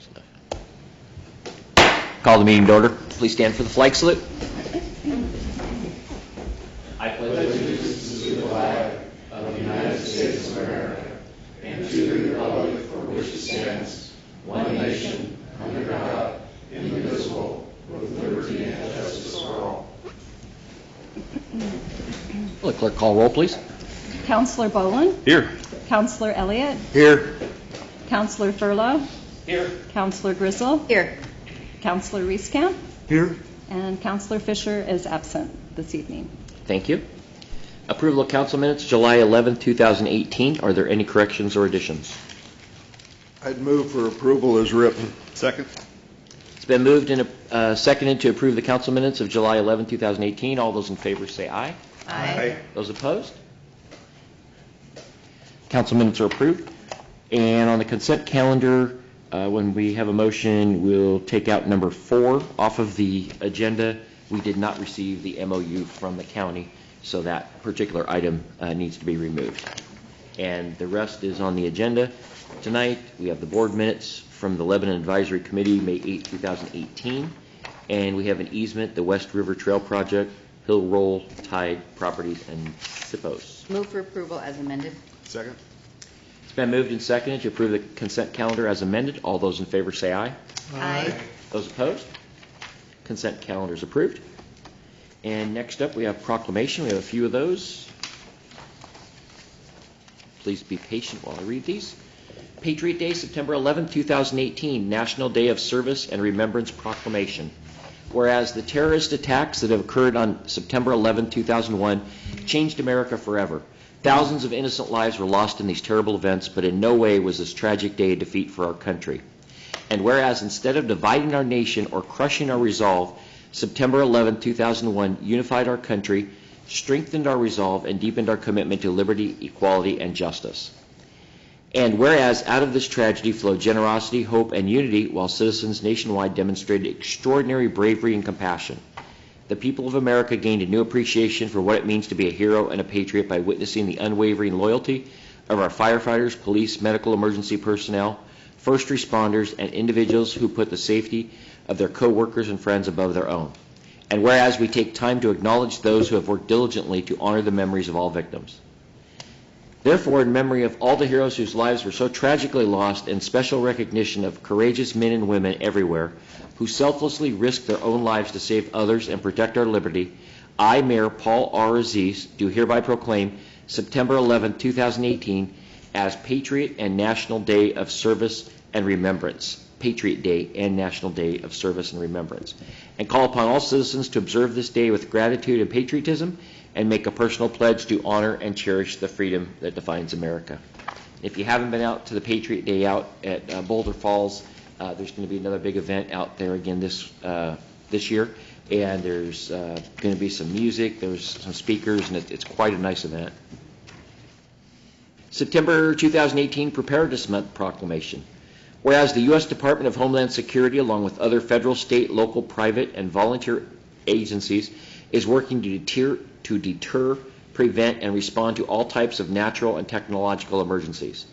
close enough. Call the meeting to order. Please stand for the flag salute. I pledge allegiance to the flag of the United States of America and to the republic for which it stands, one nation, under God, indivisible, with liberty and justice for all. Will the clerk call roll, please? Counselor Boland. Here. Counselor Elliott. Here. Counselor Thurlow. Here. Counselor Griswold. Here. Counselor Reeskamp. Here. And Counselor Fisher is absent this evening. Thank you. Approval of council minutes, July 11, 2018. Are there any corrections or additions? I'd move for approval as written. Second. It's been moved and seconded to approve the council minutes of July 11, 2018. All those in favor say aye. Aye. Those opposed? Council minutes are approved. And on the consent calendar, when we have a motion, we'll take out number 4 off of the agenda. We did not receive the MOU from the county, so that particular item needs to be removed. And the rest is on the agenda. Tonight, we have the board minutes from the Lebanon Advisory Committee, May 8, 2018. And we have an easement, the West River Trail Project, Hill Roll, Tide Properties, and SIPOS. Move for approval as amended. Second. It's been moved and seconded to approve the consent calendar as amended. All those in favor say aye. Aye. Those opposed? Consent calendar is approved. And next up, we have proclamation. We have a few of those. Please be patient while I read these. Patriot Day, September 11, 2018, National Day of Service and Remembrance Proclamation. Whereas the terrorist attacks that have occurred on September 11, 2001 changed America forever. Thousands of innocent lives were lost in these terrible events, but in no way was this tragic day a defeat for our country. And whereas instead of dividing our nation or crushing our resolve, September 11, 2001 unified our country, strengthened our resolve, and deepened our commitment to liberty, equality, and justice. And whereas out of this tragedy flowed generosity, hope, and unity, while citizens nationwide demonstrated extraordinary bravery and compassion. The people of America gained a new appreciation for what it means to be a hero and a patriot by witnessing the unwavering loyalty of our firefighters, police, medical emergency personnel, first responders, and individuals who put the safety of their co-workers and friends above their own. And whereas we take time to acknowledge those who have worked diligently to honor the memories of all victims. Therefore, in memory of all the heroes whose lives were so tragically lost, and special recognition of courageous men and women everywhere who selflessly risked their own lives to save others and protect our liberty, I, Mayor Paul R. Aziz, do hereby proclaim September 11, 2018 as Patriot and National Day of Service and Remembrance. Patriot Day and National Day of Service and Remembrance. And call upon all citizens to observe this day with gratitude and patriotism, and make a personal pledge to honor and cherish the freedom that defines America. If you haven't been out to the Patriot Day out at Boulder Falls, there's going to be another big event out there again this year, and there's going to be some music, there's some speakers, and it's quite a nice event. September 2018 Preparedness Month Proclamation. Whereas the U.S. Department of Homeland Security, along with other federal, state, local, private, and volunteer agencies, is working to deter, prevent, and respond to all types of natural and technological emergencies.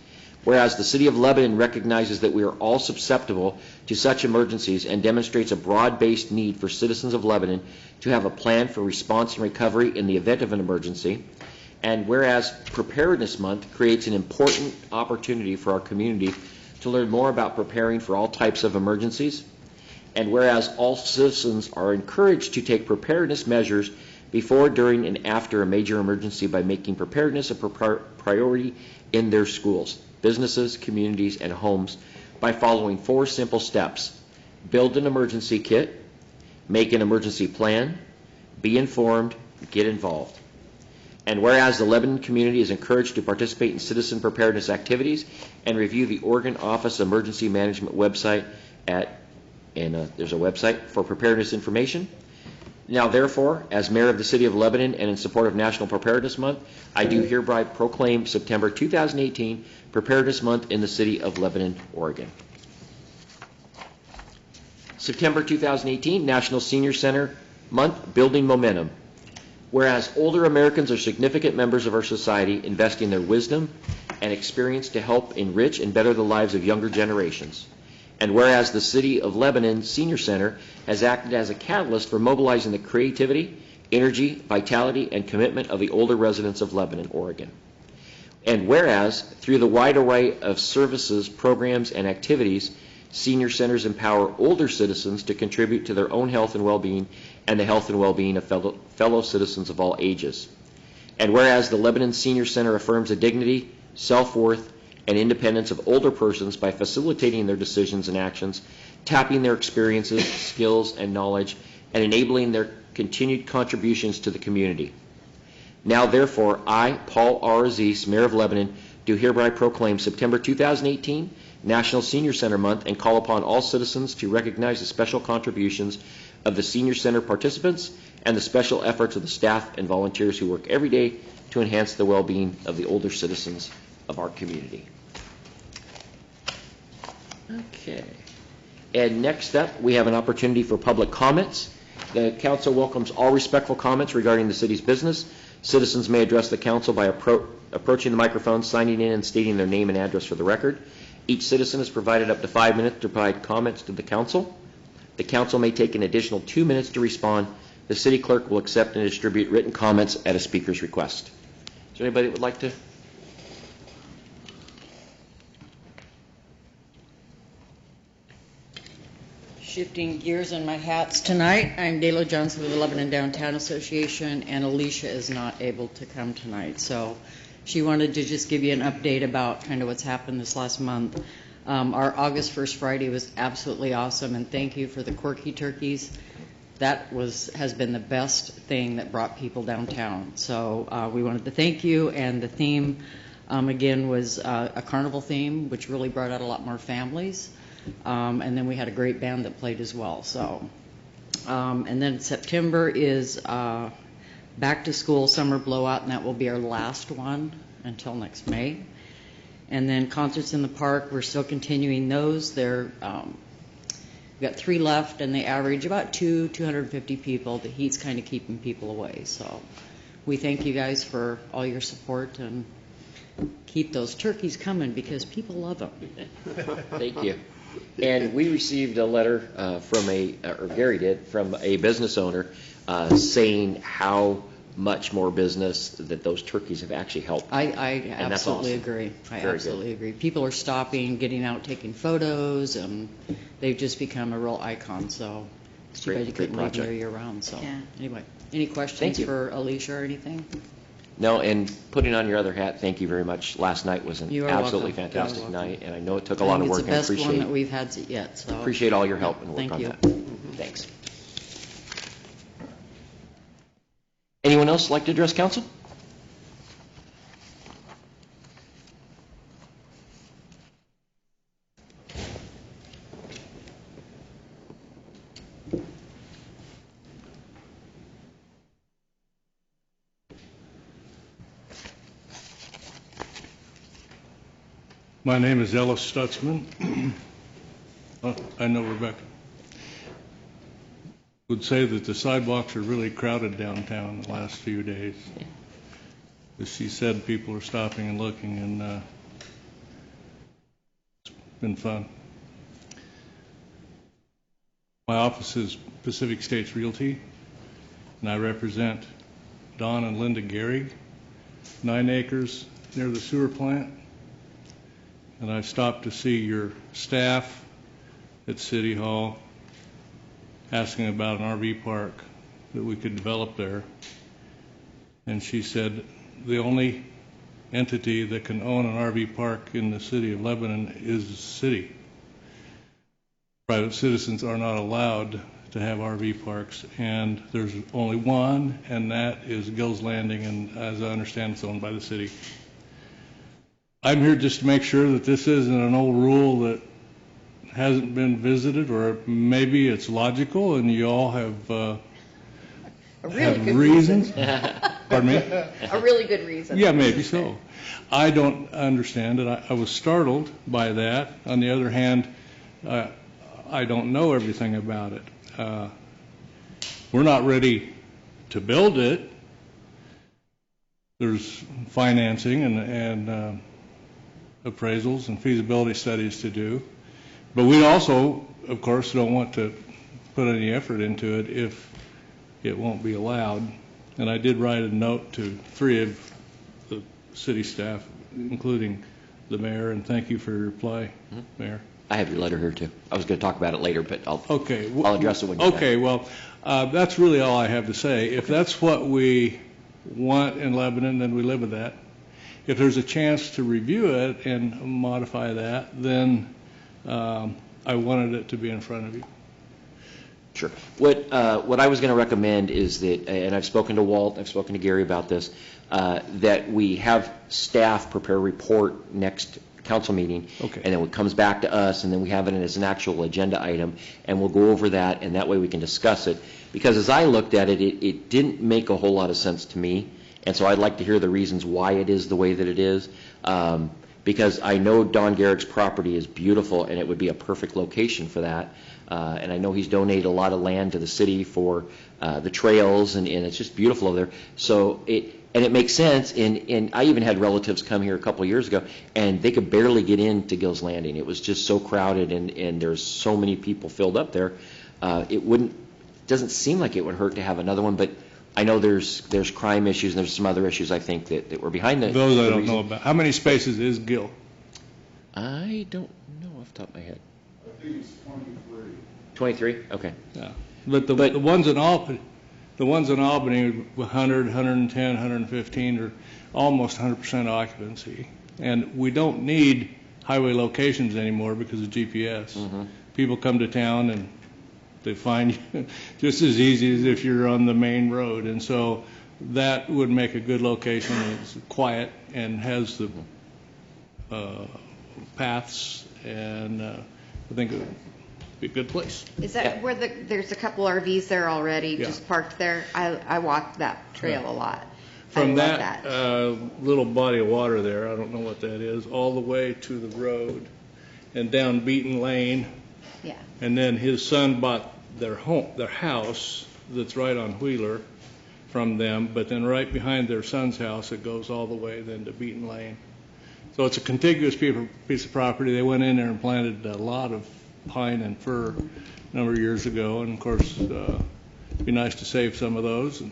Whereas the City of Lebanon recognizes that we are all susceptible to such emergencies and demonstrates a broad-based need for citizens of Lebanon to have a plan for response and recovery in the event of an emergency. And whereas Preparedness Month creates an important opportunity for our community to learn more about preparing for all types of emergencies. And whereas all citizens are encouraged to take preparedness measures before, during, and after a major emergency by making preparedness a priority in their schools, businesses, communities, and homes by following 4 simple steps. Build an emergency kit, make an emergency plan, be informed, get involved. And whereas the Lebanon community is encouraged to participate in citizen preparedness activities and review the Oregon Office of Emergency Management website there's a website for preparedness information. Now, therefore, as Mayor of the City of Lebanon and in support of National Preparedness Month, I do hereby proclaim September 2018 Preparedness Month in the City of Lebanon, Oregon. September 2018 National Senior Center Month, Building Momentum. Whereas older Americans are significant members of our society, investing their wisdom and experience to help enrich and better the lives of younger generations. And whereas the City of Lebanon Senior Center has acted as a catalyst for mobilizing the creativity, energy, vitality, and commitment of the older residents of Lebanon, Oregon. And whereas, through the wide array of services, programs, and activities, senior centers empower older citizens to contribute to their own health and well-being and the health and well-being of fellow citizens of all ages. And whereas the Lebanon Senior Center affirms the dignity, self-worth, and independence of older persons by facilitating their decisions and actions, tapping their experiences, skills, and knowledge, and enabling their continued contributions to the community. Now, therefore, I, Paul R. Aziz, Mayor of Lebanon, do hereby proclaim September 2018 National Senior Center Month and call upon all citizens to recognize the special contributions of the Senior Center participants and the special efforts of the staff and volunteers who work every day to enhance the well-being of the older citizens of our community. Okay. And next up, we have an opportunity for public comments. The council welcomes all respectful comments regarding the city's business. Citizens may address the council by approaching the microphone, signing in, and stating their name and address for the record. Each citizen is provided up to 5 minutes to provide comments to the council. The council may take an additional 2 minutes to respond. The city clerk will accept and distribute written comments at a speaker's request. Is there anybody that would like to? Shifting gears in my hats tonight, I'm Dayla Johnson with the Lebanon Downtown Association, and Alicia is not able to come tonight. So she wanted to just give you an update about kind of what's happened this last month. Our August 1st Friday was absolutely awesome, and thank you for the quirky turkeys. That has been the best thing that brought people downtown. So we wanted to thank you, and the theme, again, was a carnival theme, which really brought out a lot more families. And then we had a great band that played as well. So, and then September is back to school summer blowout, and that will be our last one until next May. And then concerts in the park, we're still continuing those. We've got 3 left, and they average about 250 people. The heat's kind of keeping people away. So we thank you guys for all your support, and keep those turkeys coming because people love them. Thank you. And we received a letter or Gary did, from a business owner saying how much more business that those turkeys have actually helped. I absolutely awesome. agree. I Very absolutely good. agree. People are stopping, getting out, taking photos, and they've just become a real icon. So it's too bad you couldn't leave them there year round. So Yeah. anyway, any questions Thank you. for Alicia or anything? No, and putting on your other hat, thank you very much. Last night was an You are absolutely welcome. fantastic You're welcome. night, and I know it took a lot of work, and I It's the best one that appreciate we've had yet. So appreciate all your help and work Thank on you. that. Thanks. Anyone else like to address council? My name is Ellis Stutzman. I know Rebecca. Would say that the sidewalks are really crowded downtown the last few days. As she said, people are stopping and looking, and it's been fun. My office is Pacific States Realty, and I represent Don and Linda Gehrig, 9 acres near the sewer plant. And I've stopped to see your staff at City Hall asking about an RV park that we could develop there. And she said the only entity that can own an RV park in the city of Lebanon is the city. Private citizens are not allowed to have RV parks, and there's only one, and that is Gill's Landing, and as I understand, it's owned by the city. I'm here just to make sure that this isn't an old rule that hasn't been visited, or maybe it's logical and you all have, A really good reasons. Pardon me? A really good reason. Yeah, maybe so. I don't understand it. I was startled by that. On the other hand, I don't know everything about it. We're not ready to build it. There's financing and appraisals and feasibility studies to do. But we also, of course, don't want to put any effort into it if it won't be allowed. And I did write a note to 3 of the city staff, including the mayor, and thank you for your reply, Mayor. I have your letter here, too. I was going to talk about it later, but I'll Okay. address it when you're done. Okay, well, that's really all I have to say. If that's what we want in Lebanon, then we live with that. If there's a chance to review it and modify that, then I wanted it to be in front of you. Sure. What I was going to recommend is that, and I've spoken to Walt, I've spoken to Gary about this, that we have staff prepare a report next council meeting. Okay. And then it comes back to us, and then we have it as an actual agenda item, and we'll go over that, and that way we can discuss it. Because as I looked at it, it didn't make a whole lot of sense to me, and so I'd like to hear the reasons why it is the way that it is. Because I know Don Garrick's property is beautiful, and it would be a perfect location for that. And I know he's donated a lot of land to the city for the trails, and it's just beautiful over there. So it makes sense, and I even had relatives come here a couple of years ago, and they could barely get into Gill's Landing. It was just so crowded, and there's so many people filled up there. It doesn't seem like it would hurt to have another one, but I know there's crime issues, and there's some other issues, I think, that were behind that. Those I don't know about. How many spaces is Gill? I don't know off the top of my head. I think it's 23. 23? Okay. Yeah. But the ones in Albany, 100, 110, 115 are almost 100% occupancy. And we don't need highway locations anymore because of GPS. Mm-hmm. People come to town and they find you just as easy as if you're on the main road. And so that would make a good location. It's quiet and has the paths, and I think it would be a good place. Is that where there's a couple RVs there already, Yeah. just parked there? I walk that trail a lot. From I love that little body of water there, I don't know what that is, all the way to the road and down Beaton Lane. Yeah. And then his son bought their house that's right on Wheeler from them, but then right behind their son's house, it goes all the way then to Beaton Lane. So it's a contiguous piece of property. They went in there and planted a lot of pine and fir a number of years ago, and of course, it'd be nice to save some of those.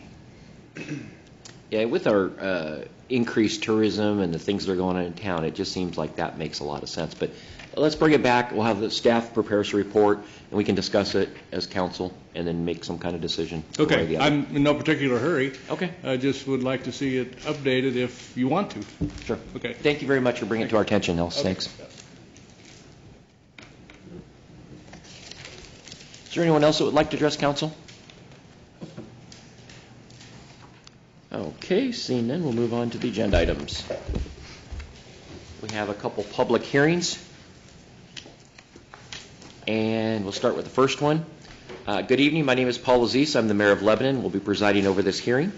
Yeah, with our increased tourism and the things that are going on in town, it just seems like that makes a lot of sense. But let's bring it back. We'll have the staff prepare us a report, and we can discuss it as council and then make some kind of decision. one way or Okay, the other. I'm in no particular hurry. Okay. I just would like to see it updated if you want to. Sure. Okay. Thank you very much for bringing it to our attention, Nels. Thanks. Is there anyone else that would like to address council? Okay, seeing none, we'll move on to the agenda items. We have a couple public hearings, and we'll start with the first one. Good evening, my name is Paul Aziz. I'm the mayor of Lebanon. We'll be presiding over this hearing.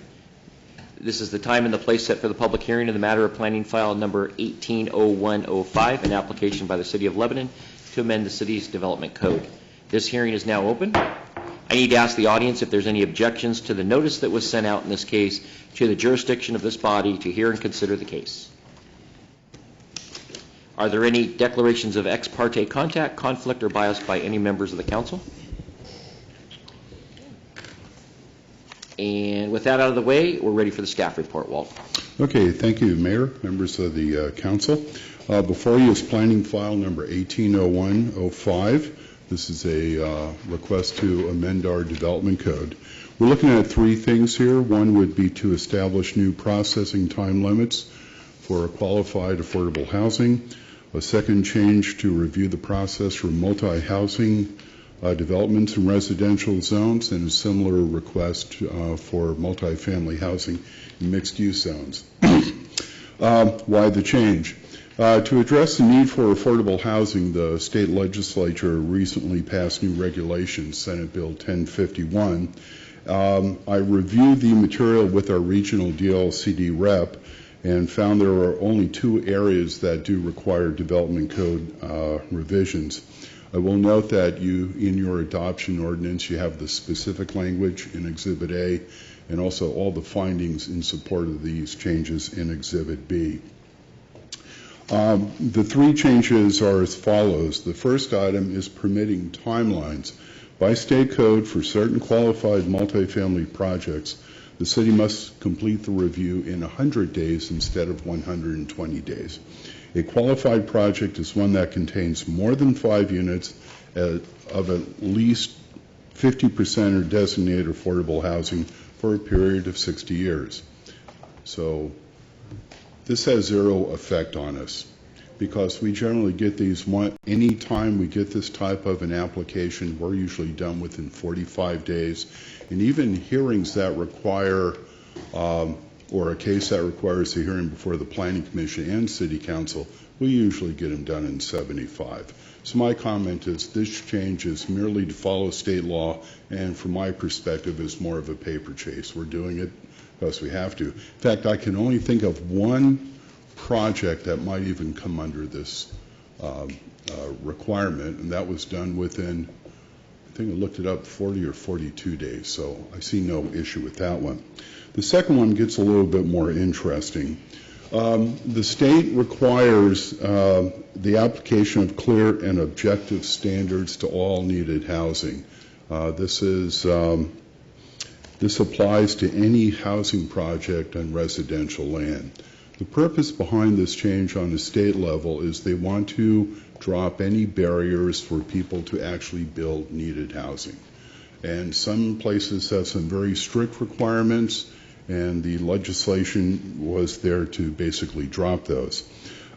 This is the time and the place set for the public hearing in the matter of planning file number 180105, an application by the City of Lebanon to amend the city's development code. This hearing is now open. I need to ask the audience if there's any objections to the notice that was sent out in this case to the jurisdiction of this body to hear and consider the case. Are there any declarations of ex parte contact, conflict, or bias by any members of the council? And with that out of the way, we're ready for the staff report, Walt. Okay, thank you, Mayor, members of the council. Before you is planning file number 180105. This is a request to amend our development code. We're looking at three things here. One would be to establish new processing time limits for qualified affordable housing. A second change to review the process for multi-housing developments in residential zones, and a similar request for multifamily housing in mixed-use zones. Why the change? To address the need for affordable housing, the state legislature recently passed new regulations, Senate Bill 1051. I reviewed the material with our regional DLCD rep and found there are only two areas that do require development code revisions. I will note that in your adoption ordinance, you have the specific language in Exhibit A and also all the findings in support of these changes in Exhibit B. The three changes are as follows. The first item is permitting timelines. By state code, for certain qualified multifamily projects, the city must complete the review in 100 days instead of 120 days. A qualified project is one that contains more than 5 units of at least 50% are designated affordable housing for a period of 60 years. So this has zero effect on us because we generally get these any time we get this type of an application, we're usually done within 45 days. And even hearings that require, or a case that requires a hearing before the Planning Commission and City Council, we usually get them done in 75. So my comment is this change is merely to follow state law, and from my perspective is more of a paper chase. We're doing it because we have to. In fact, I can only think of one project that might even come under this requirement, and that was done within, I think I looked it up, 40 or 42 days, so I see no issue with that one. The second one gets a little bit more interesting. The state requires the application of clear and objective standards to all needed housing. This applies to any housing project on residential land. The purpose behind this change on the state level is they want to drop any barriers for people to actually build needed housing. And some places have some very strict requirements, and the legislation was there to basically drop those.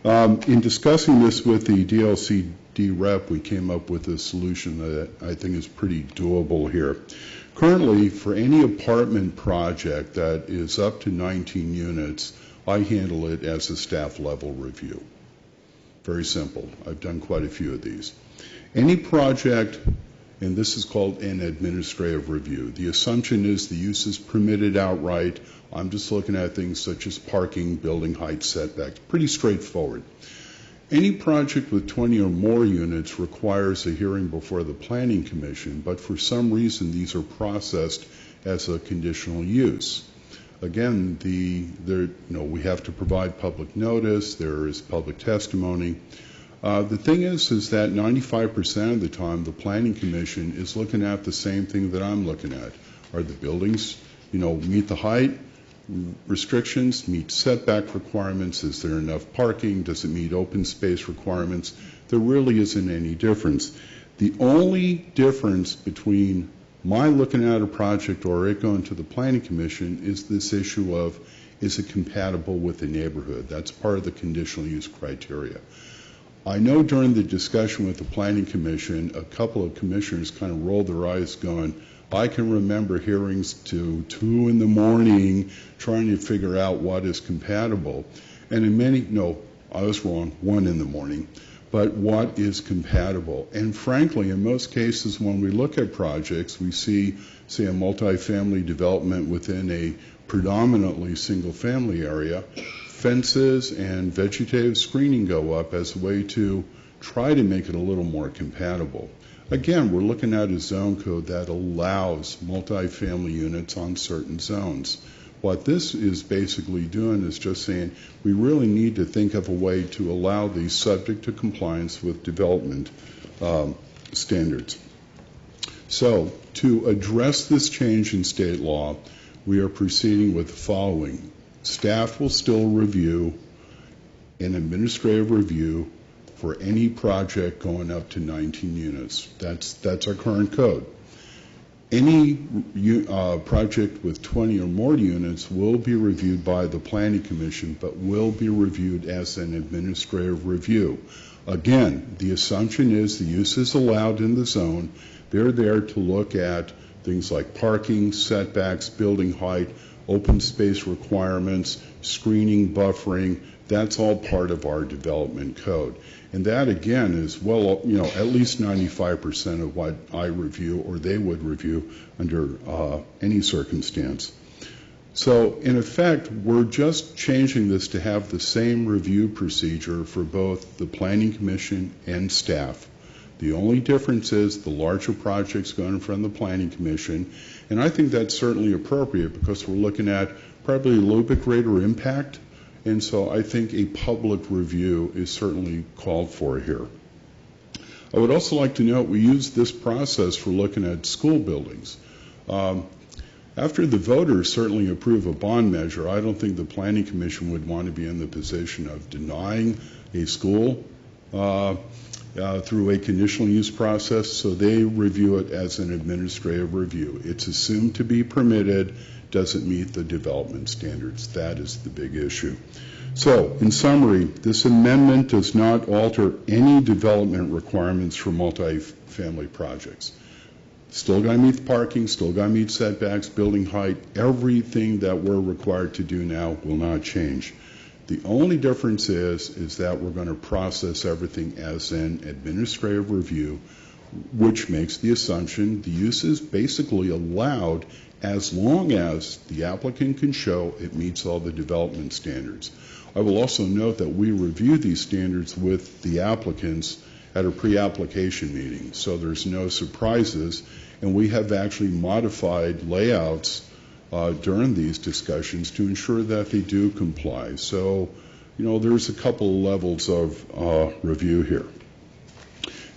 In discussing this with the DLCD rep, we came up with a solution that I think is pretty doable here. Currently, for any apartment project that is up to 19 units, I handle it as a staff level review. Very simple. I've done quite a few of these. Any project, and this is called an administrative review. The assumption is the use is permitted outright. I'm just looking at things such as parking, building height, setbacks. Pretty straightforward. Any project with 20 or more units requires a hearing before the Planning Commission, but for some reason these are processed as a conditional use. Again, we have to provide public notice. There is public testimony. The thing is that 95% of the time the Planning Commission is looking at the same thing that I'm looking at. Are the buildings, meet the height restrictions, meet setback requirements? Is there enough parking? Does it meet open space requirements? There really isn't any difference. The only difference between my looking at a project or it going to the Planning Commission is this issue of, is it compatible with the neighborhood? That's part of the conditional use criteria. I know during the discussion with the Planning Commission, a couple of commissioners kind of rolled their eyes going, I can remember hearings to 2 in the morning trying to figure out what is compatible. And I was wrong, 1 in the morning. But what is compatible? And frankly, in most cases, when we look at projects, we see, say, a multifamily development within a predominantly single-family area, fences and vegetative screening go up as a way to try to make it a little more compatible. Again, we're looking at a zone code that allows multifamily units on certain zones. What this is basically doing is just saying we really need to think of a way to allow these subject to compliance with development standards. So to address this change in state law, we are proceeding with the following. Staff will still review an administrative review for any project going up to 19 units. That's our current code. Any project with 20 or more units will be reviewed by the Planning Commission, but will be reviewed as an administrative review. Again, the assumption is the use is allowed in the zone. They're there to look at things like parking, setbacks, building height, open space requirements, screening, buffering. That's all part of our development code. And that, again, is, at least 95% of what I review or they would review under any circumstance. So, in effect, we're just changing this to have the same review procedure for both the Planning Commission and staff. The only difference is the larger projects go in front of the Planning Commission, and I think that's certainly appropriate because we're looking at probably a little bit greater impact And so I think a public review is certainly called for here. I would also like to note we use this process for looking at school buildings. After the voters certainly approve a bond measure, I don't think the Planning Commission would want to be in the position of denying a school through a conditional use process, so they review it as an administrative review. It's assumed to be permitted, doesn't meet the development standards. That is the big issue. So, in summary, this amendment does not alter any development requirements for multifamily projects. Still got to meet the parking, still got to meet setbacks, building height. Everything that we're required to do now will not change. The only difference is that we're going to process everything as an administrative review, which makes the assumption the use is basically allowed as long as the applicant can show it meets all the development standards. I will also note that we review these standards with the applicants at a pre-application meeting, so there's no surprises, and we have actually modified layouts during these discussions to ensure that they do comply. So, there's a couple of levels of review here.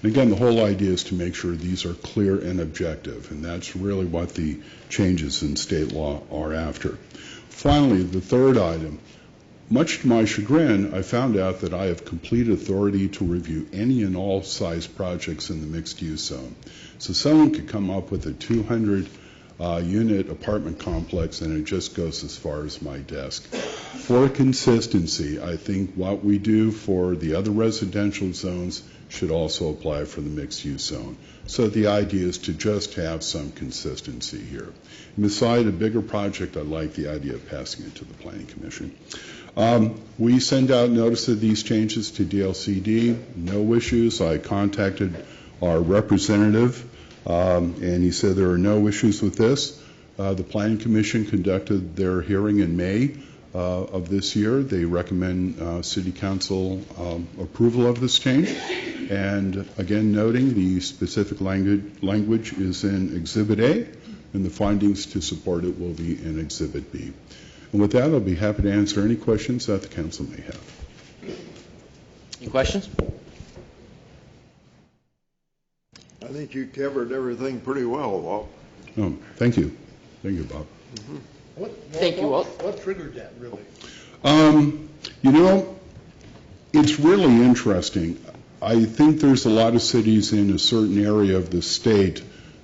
And again, the whole idea is to make sure these are clear and objective, and that's really what the changes in state law are after. Finally, the third item. Much to my chagrin, I found out that I have complete authority to review any and all size projects in the mixed-use zone. So someone could come up with a 200-unit apartment complex, and it just goes as far as my desk. For consistency, I think what we do for the other residential zones should also apply for the mixed-use zone. So the idea is to just have some consistency here. And beside a bigger project, I like the idea of passing it to the Planning Commission. We send out notice of these changes to DLCD, no issues. I contacted our representative, and he said there are no issues with this. The Planning Commission conducted their hearing in May of this year. They recommend City Council approval of this change. And again, noting the specific language is in Exhibit A, and the findings to support it will be in Exhibit B. And with that, I'll be happy to answer any questions that the council may have. Any questions? I think you covered everything pretty well, Walt. Oh, thank you. Thank you, Bob. Thank you, Walt. What triggered that, really? It's really interesting. I think there's a lot of cities in a certain area of the state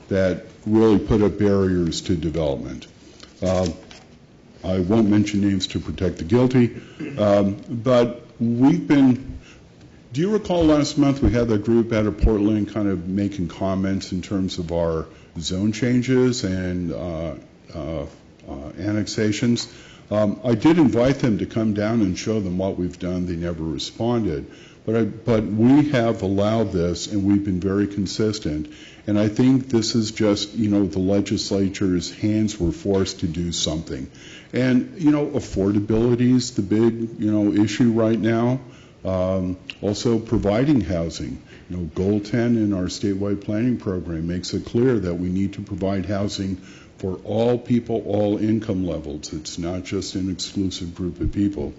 that really put up barriers to development. I won't mention names to protect the guilty, but we've been, do you recall last month we had that group out of Portland kind of making comments in terms of our zone changes and annexations? I did invite them to come down and show them what we've done. They never responded. But we have allowed this, and we've been very consistent. And I think this is just, the legislature's hands were forced to do something. And, affordability is the big, issue right now. Also providing housing. Goal 10 in our statewide planning program makes it clear that we need to provide housing for all people, all income levels. It's not just an exclusive group of people.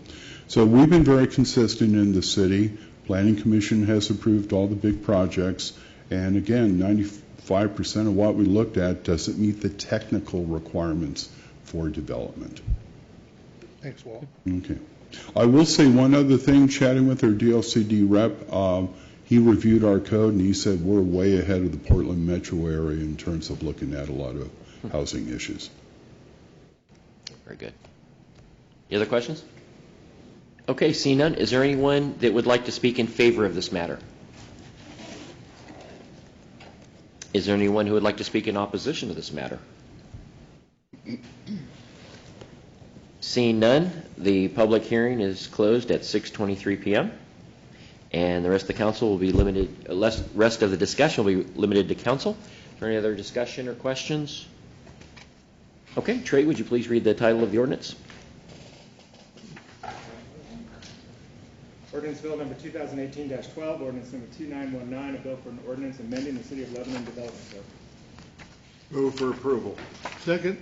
So we've been very consistent in the city. Planning Commission has approved all the big projects. And again, 95% of what we looked at doesn't meet the technical requirements for development. Thanks, Walt. Okay. I will say one other thing, chatting with our DLCD rep, he reviewed our code and he said we're way ahead of the Portland metro area in terms of looking at a lot of housing issues. Very good. Any other questions? Okay, seeing none, is there anyone that would like to speak in favor of this matter? Is there anyone who would like to speak in opposition to this matter? Seeing none, the public hearing is closed at 6:23 p.m. and the rest of the council will be limited, rest of the discussion will be limited to council. Is there any other discussion or questions? Okay, Trey, would you please read the title of the ordinance? Ordinance Bill number 2018-12, ordinance number 2919, a bill for an ordinance amending the City of Lebanon Development Code. Move for approval. Second?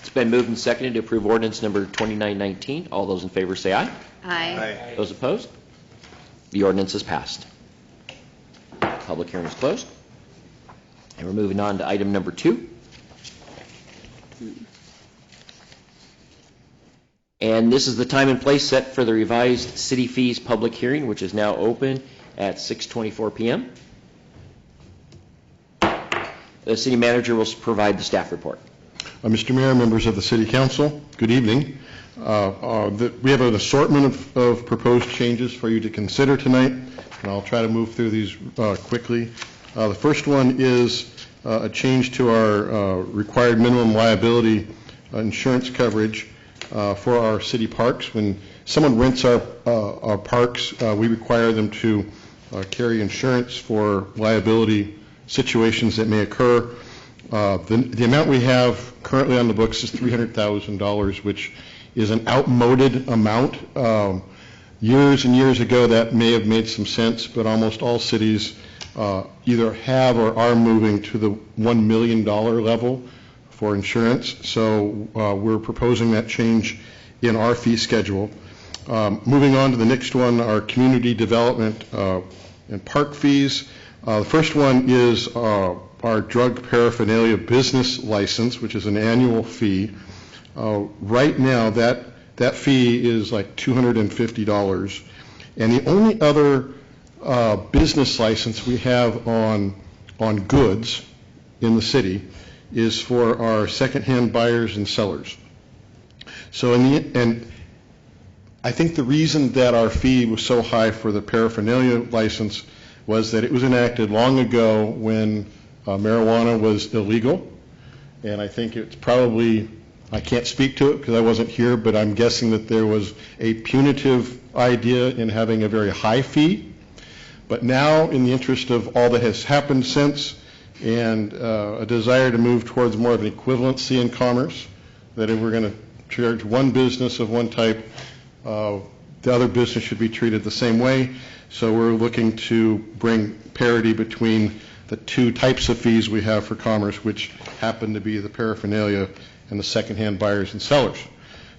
It's been moved and seconded to approve ordinance number 2919. All those in favor say aye. Aye. Those opposed? The ordinance is passed. Public hearing is closed. And we're moving on to item number 2. And this is the time and place set for the revised city fees public hearing, which is now open at 6:24 p.m. The city manager will provide the staff report. Mr. Mayor, members of the City Council, good evening. We have an assortment of proposed changes for you to consider tonight, and I'll try to move through these quickly. The first one is a change to our required minimum liability insurance coverage for our city parks. When someone rents our parks, we require them to carry insurance for liability situations that may occur. The amount we have currently on the books is $300,000, which is an outmoded amount. Years and years ago, that may have made some sense, but almost all cities either have or are moving to the $1 million level for insurance. So we're proposing that change in our fee schedule. Moving on to the next one, our community development and park fees. The first one is our drug paraphernalia business license, which is an annual fee. Right now, that fee is like $250. And the only other business license we have on goods in the city is for our secondhand buyers and sellers. So and I think the reason that our fee was so high for the paraphernalia license was that it was enacted long ago when marijuana was illegal, and I think it's probably, I can't speak to it because I wasn't here, but I'm guessing that there was a punitive idea in having a very high fee. But now, in the interest of all that has happened since, and a desire to move towards more of an equivalency in commerce, that if we're going to charge one business of one type, the other business should be treated the same way. So we're looking to bring parity between the two types of fees we have for commerce, which happen to be the paraphernalia and the secondhand buyers and sellers.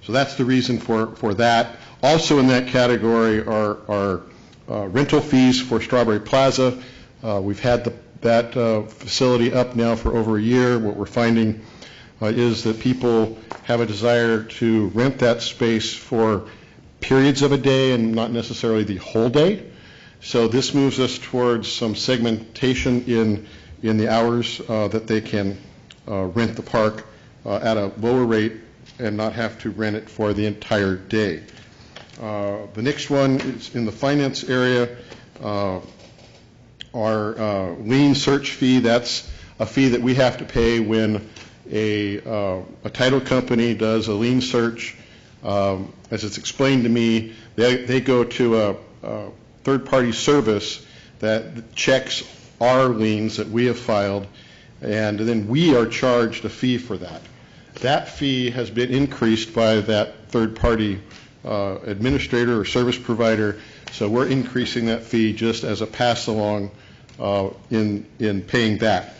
So that's the reason for that. Also in that category are rental fees for Strawberry Plaza. We've had that facility up now for over a year. What we're finding is that people have a desire to rent that space for periods of a day and not necessarily the whole day. So this moves us towards some segmentation in the hours that they can rent the park at a lower rate and not have to rent it for the entire day. The next one is in the finance area. Our lien search fee, that's a fee that we have to pay when a title company does a lien search. As it's explained to me, they go to a third-party service that checks our liens that we have filed, and then we are charged a fee for that. That fee has been increased by that third-party administrator or service provider, so we're increasing that fee just as a pass-along in paying that.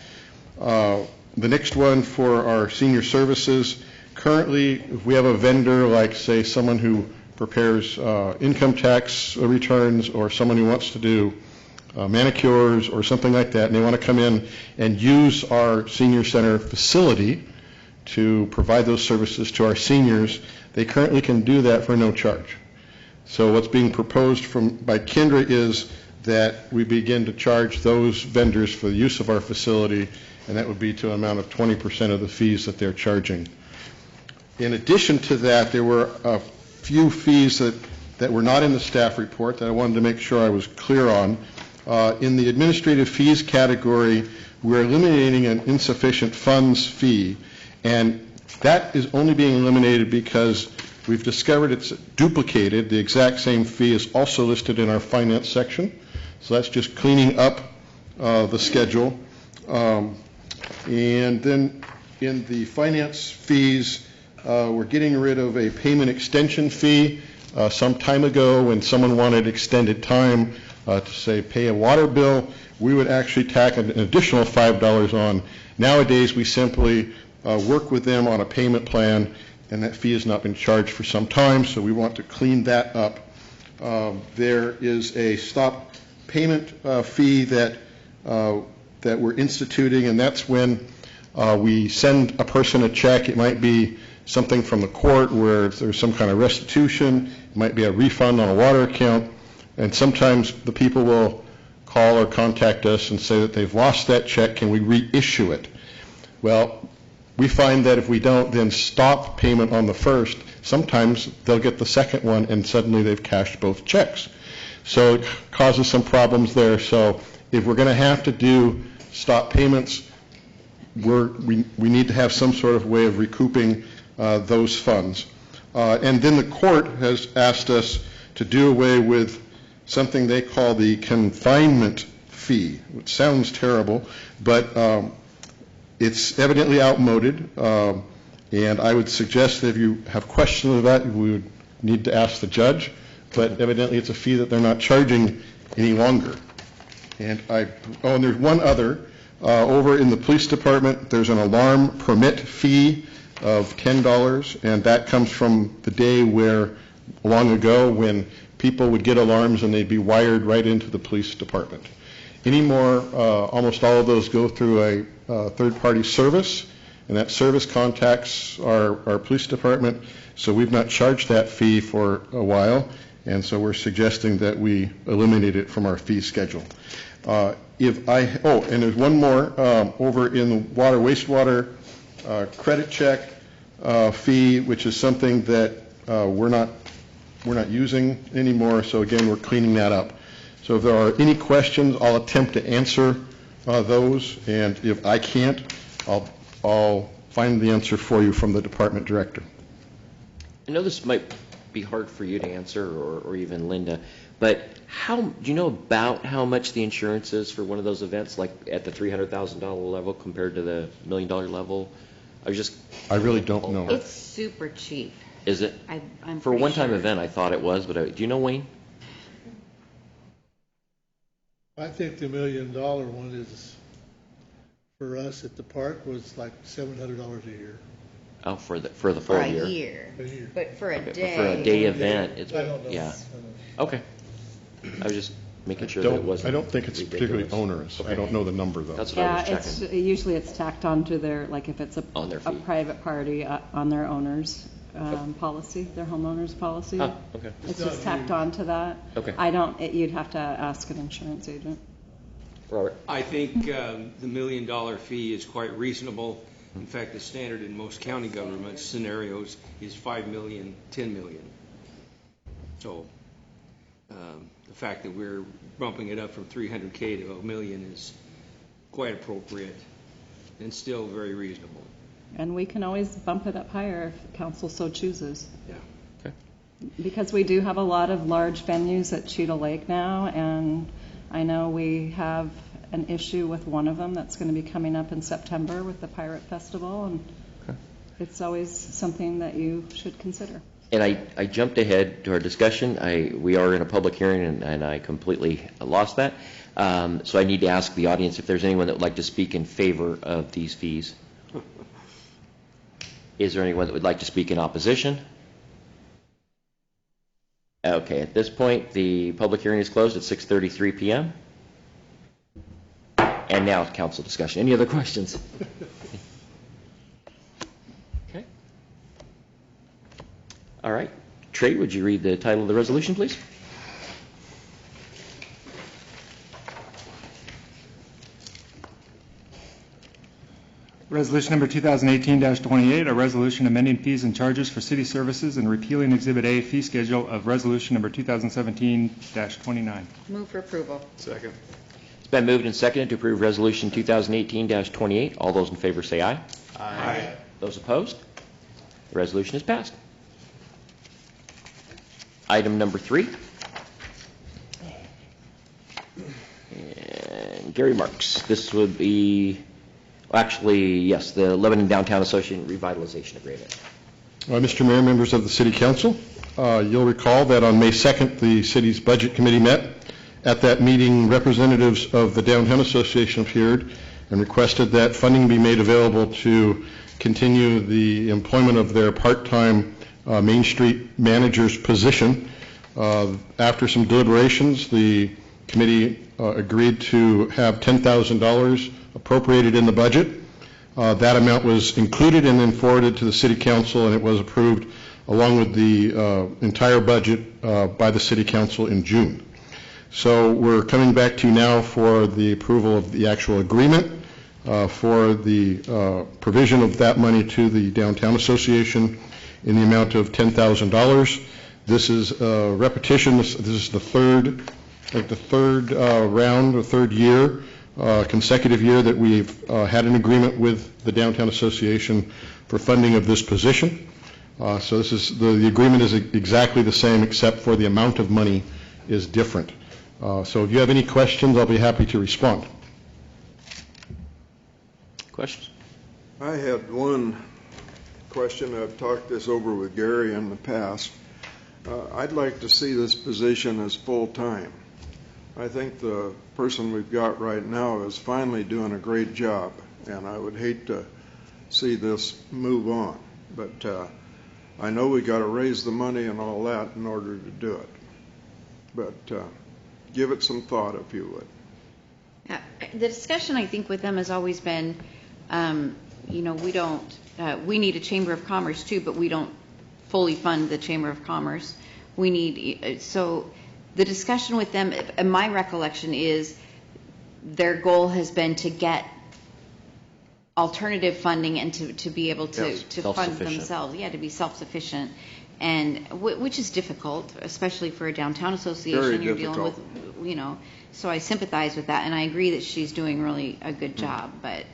The next one for our senior services, currently if we have a vendor like, say, someone who prepares income tax returns or someone who wants to do manicures or something like that, and they want to come in and use our senior center facility to provide those services to our seniors, they currently can do that for no charge. So what's being proposed by Kendra is that we begin to charge those vendors for the use of our facility, and that would be to an amount of 20% of the fees that they're charging. In addition to that, there were a few fees that were not in the staff report that I wanted to make sure I was clear on. In the administrative fees category, we're eliminating an insufficient funds fee, and that is only being eliminated because we've discovered it's duplicated. The exact same fee is also listed in our finance section, so that's just cleaning up the schedule. And then in the finance fees, we're getting rid of a payment extension fee. Some time ago, when someone wanted extended time to, say, pay a water bill, we would actually tack an additional $5 on. Nowadays, we simply work with them on a payment plan, and that fee has not been charged for some time, so we want to clean that up. There is a stop payment fee that we're instituting, and that's when we send a person a check. It might be something from the court where there's some kind of restitution. It might be a refund on a water account, and sometimes the people will call or contact us and say that they've lost that check. Can we reissue it? Well, we find that if we don't then stop payment on the first, sometimes they'll get the second one and suddenly they've cashed both checks. So it causes some problems there. So if we're going to have to do stop payments, we need to have some sort of way of recouping those funds. And then the court has asked us to do away with something they call the confinement fee, which sounds terrible, but it's evidently outmoded, and I would suggest that if you have questions of that, we would need to ask the judge, but evidently it's a fee that they're not charging any longer. And there's one other. Over in the police department, there's an alarm permit fee of $10, and that comes from the day where, long ago, when people would get alarms and they'd be wired right into the police department. Anymore, almost all of those go through a third-party service, and that service contacts our police department, so we've not charged that fee for a while, and so we're suggesting that we eliminate it from our fee schedule. And there's one more over in the water wastewater credit check fee, which is something that we're not using anymore. So again, we're cleaning that up. So if there are any questions, I'll attempt to answer those, and if I can't, I'll find the answer for you from the department director. I know this might be hard for you to answer, or even Linda, but do you know about how much the insurance is for one of those events, like at the $300,000 level compared to the $1 million level? I really don't know. It's super cheap. Is it? I'm for a pretty one-time sure. event, I thought it was, but do you know, Wayne? I think the $1 million one is, for us at the park, was like $700 a year. Oh, for the For full a year. year. A year. But for a Okay, but day. for a day event, it's I don't know. yeah. I don't know. Okay. I was just making sure that it wasn't. I don't think it's particularly ridiculous. onerous. Okay. I don't know the number, though. That's what I Yeah, was checking. usually it's tacked onto their, like if it's On their a fee. private party, on their owner's policy, their homeowner's policy. Oh, okay. It's just tacked onto that. Okay. You'd have to ask an insurance agent. Robert? I think the $1 million fee is quite reasonable. In fact, the standard in most county government scenarios is $5 million, $10 million. So the fact that we're bumping it up from $300K to $1 million is quite appropriate and still very reasonable. And we can always bump it up higher if council so chooses. Yeah. Okay. Because we do have a lot of large venues at Cheetah Lake now, and I know we have an issue with one of them that's going to be coming up in September with the Pirate Festival, and it's always something that you should consider. And I jumped ahead to our discussion. We are in a public hearing, and I completely lost that. So I need to ask the audience if there's anyone that would like to speak in favor of these fees. Is there anyone that would like to speak in opposition? Okay, at this point, the public hearing is closed at 6:33 p.m. And now council discussion. Any other questions? Okay. All right. Trey, would you read the title of the resolution, please? Resolution number 2018-28, a resolution amending fees and charges for city services and repealing Exhibit A fee schedule of resolution number 2017-29. Move for approval. Second. It's been moved and seconded to approve Resolution 2018-28. All those in favor say aye. Aye. Those opposed? The resolution is passed. Item number 3. And Gary Marks. This would be, actually, yes, the Lebanon Downtown Association Revitalization Agreement. Mr. Mayor, members of the City Council, you'll recall that on May 2nd, the city's Budget Committee met. At that meeting, representatives of the Downtown Association appeared, and requested that funding be made available to continue the employment of their part-time Main Street manager's position. After some deliberations, the committee agreed to have $10,000 appropriated in the budget. That amount was included and then forwarded to the City Council, and it was approved along with the entire budget by the City Council in June. So we're coming back to you now for the approval of the actual agreement for the provision of that money to the Downtown Association in the amount of $10,000. This is a repetition. This is the third round, or third year, consecutive year that we've had an agreement with the Downtown Association for funding of this position. So this is the agreement is exactly the same, except for the amount of money is different. So if you have any questions, I'll be happy to respond. Questions? I had one question. I've talked this over with Gary in the past. I'd like to see this position as full-time. I think the person we've got right now is finally doing a great job, and I would hate to see this move on. But I know we got to raise the money and all that in order to do it. But give it some thought, if you would. The discussion, I think, with them has always been, we need a Chamber of Commerce too, but we don't fully fund the Chamber of Commerce. So the discussion with them, my recollection is their goal has been to get alternative funding and to be able to fund themselves, to be self-sufficient, and which is difficult, especially for a downtown association. Very You're difficult. dealing with, so I sympathize with that, and I agree that she's doing really a good job, but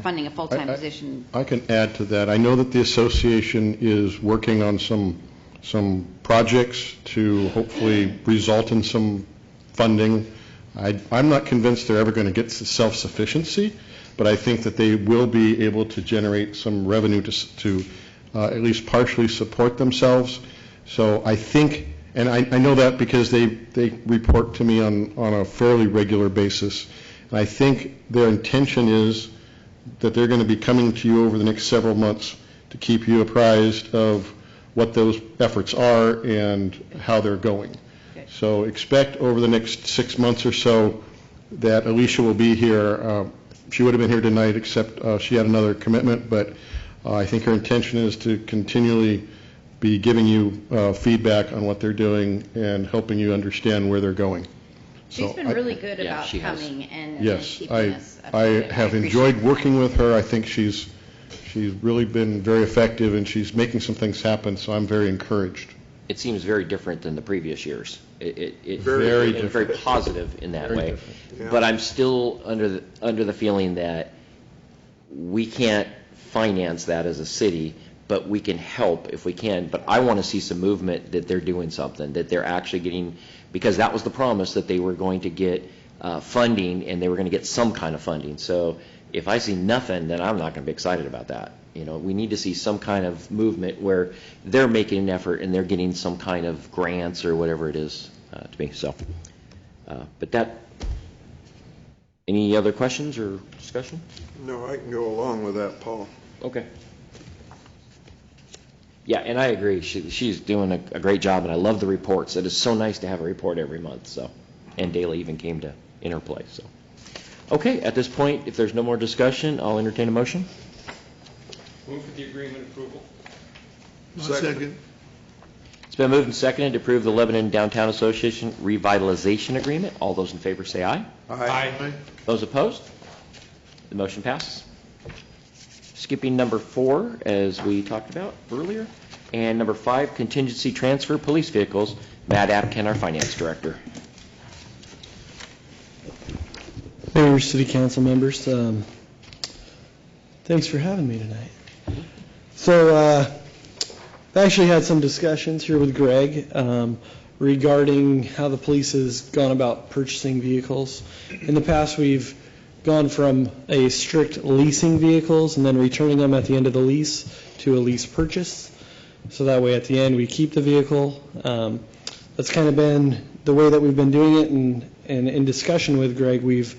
funding a full-time position. I can add to that. I know that the association is working on some projects to hopefully result in some funding. I'm not convinced they're ever going to get to self-sufficiency, but I think that they will be able to generate some revenue to at least partially support themselves. So I think, and I know that because they report to me on a fairly regular basis, and I think their intention is that they're going to be coming to you over the next several months to keep you apprised of what those efforts are and how they're going. So expect over the next 6 months or so that Alicia will be here. She would have been here tonight, except she had another commitment, but I think her intention is to continually be giving you feedback on what they're doing and helping you understand where they're going. She's been really good about coming and keeping us I have enjoyed working with her. I think she's really been very effective, and she's making some things happen, so I'm very encouraged. It seems very different than the previous years. It's Very very different. positive in that Very way. different. Yeah. But I'm still under the feeling that we can't finance that as a city, but we can help if we can. But I want to see some movement that they're doing something, that they're actually getting, because that was the promise, that they were going to get funding, and they were going to get some kind of funding. So if I see nothing, then I'm not going to be excited about that. We need to see some kind of movement where they're making an effort and they're getting some kind of grants or whatever it is to me. So, but that, any other questions or discussion? No, I can go along with that, Paul. Okay. Yeah, and I agree. She's doing a great job, and I love the reports. It is so nice to have a report every month. So, and Dayla even came to Interplay. So, okay. At this point, if there's no more discussion, I'll entertain a motion. Move for the agreement approval. Second. It's been moved and seconded to approve the Lebanon Downtown Association Revitalization Agreement. All those in favor say aye. Aye. Those opposed? The motion passes. Skipping number 4, as we talked about earlier, and number 5, contingency transfer police vehicles. Matt Apkin, our finance director. Mayor, City Council members, thanks for having me tonight. So I've actually had some discussions here with Greg regarding how the police has gone about purchasing vehicles. In the past, we've gone from a strict leasing vehicles and then returning them at the end of the lease to a lease purchase. So that way at the end we keep the vehicle. That's kind of been the way that we've been doing it, and in discussion with Greg, we've